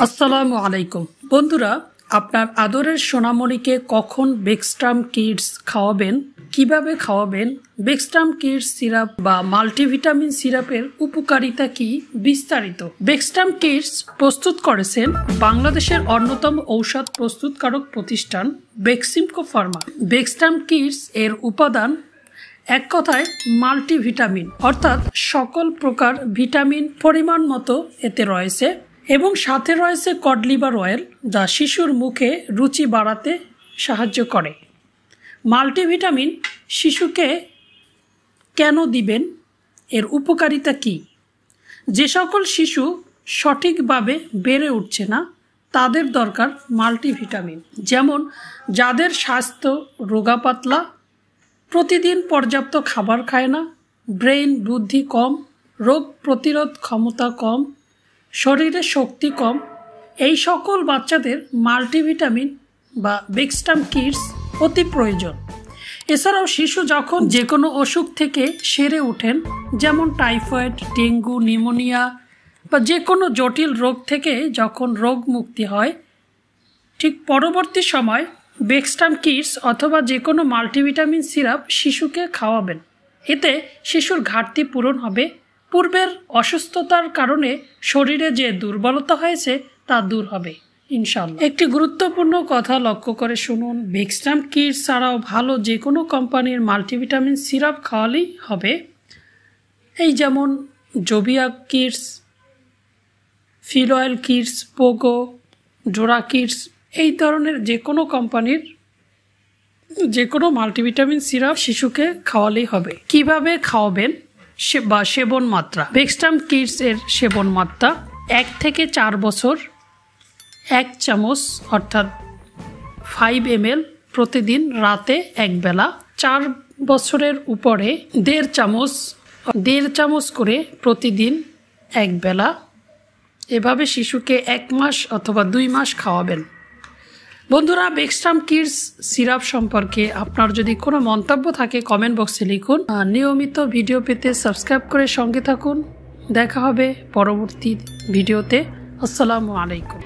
আসসালামু আলাইকুম বন্ধুরা, আপনার আদরের সোনামণিকে কখন বেক্সট্রাম কিডস খাওয়াবেন, কিভাবে খাওয়াবেন, বেক্সট্রাম কিডস সিরাপ বা মাল্টিভিটামিন সিরাপের উপকারিতা কি বিস্তারিত। বেক্সট্রাম কিডস প্রস্তুত করেছেন বাংলাদেশের অন্যতম ঔষধ প্রস্তুতকারক প্রতিষ্ঠান বেক্সিমকো ফার্মা। বেক্সট্রাম কিডস এর উপাদান এক কথায় মাল্টিভিটামিন, অর্থাৎ সকল প্রকার ভিটামিন পরিমাণ মতো এতে রয়েছে এবং সাথে রয়েছে কড লিভার অয়েল, যা শিশুর মুখে রুচি বাড়াতে সাহায্য করে। মাল্টিভিটামিন শিশুকে কেন দিবেন, এর উপকারিতা কি? যে সকল শিশু সঠিকভাবে বেড়ে উঠছে না তাদের দরকার মাল্টিভিটামিন, যেমন যাদের স্বাস্থ্য রোগাপাতলা, প্রতিদিন পর্যাপ্ত খাবার খায় না, ব্রেইন বুদ্ধি কম, রোগ প্রতিরোধ ক্ষমতা কম, শরীরে শক্তি কম, এই সকল বাচ্চাদের মাল্টিভিটামিন বা বেক্সট্রাম কিডস অতি প্রয়োজন। এছাড়াও শিশু যখন যে কোনো অসুখ থেকে সেরে ওঠেন, যেমন টাইফয়েড, ডেঙ্গু, নিউমোনিয়া বা যে কোনো জটিল রোগ থেকে যখন রোগ মুক্তি হয়, ঠিক পরবর্তী সময় বেক্সট্রাম কিডস অথবা যে কোনো মাল্টিভিটামিন সিরাপ শিশুকে খাওয়াবেন। এতে শিশুর ঘাটতি পূরণ হবে, পূর্বের অসুস্থতার কারণে শরীরে যে দুর্বলতা হয়েছে তা দূর হবে ইনশাআল্লাহ। একটি গুরুত্বপূর্ণ কথা লক্ষ্য করে শুনুন, বেক্সট্রাম কিডস ছাড়াও ভালো যে কোনো কোম্পানির মাল্টিভিটামিন সিরাপ খাওয়ালেই হবে। এই যেমন জোবিয়া কিডস, ফিলয়েল কিডস, পোগো, ডোরা কিডস, এই ধরনের যে কোনো কোম্পানির যে কোনো মাল্টিভিটামিন সিরাপ শিশুকে খাওয়ালেই হবে। কিভাবে খাওয়াবেন বা সেবন মাত্রা। বেক্সট্রাম কিডস এর সেবন মাত্রা 1 থেকে 4 বছর 1 চামচ অর্থাৎ 5 ml প্রতিদিন রাতে এক বেলা। 4 বছরের উপরে 1.5 চামচ করে প্রতিদিন এক বেলা। এভাবে শিশুকে 1 মাস অথবা 2 মাস খাওয়াবেন। বন্ধুরা, বেক্সট্রাম কিডস সিরাপ সম্পর্কে আপনার যদি কোনো মন্তব্য থাকে কমেন্ট বক্সে লিখুন। নিয়মিত ভিডিও পেতে সাবস্ক্রাইব করে সঙ্গে থাকুন। দেখা হবে পরবর্তী ভিডিওতে। আসসালামু আলাইকুম।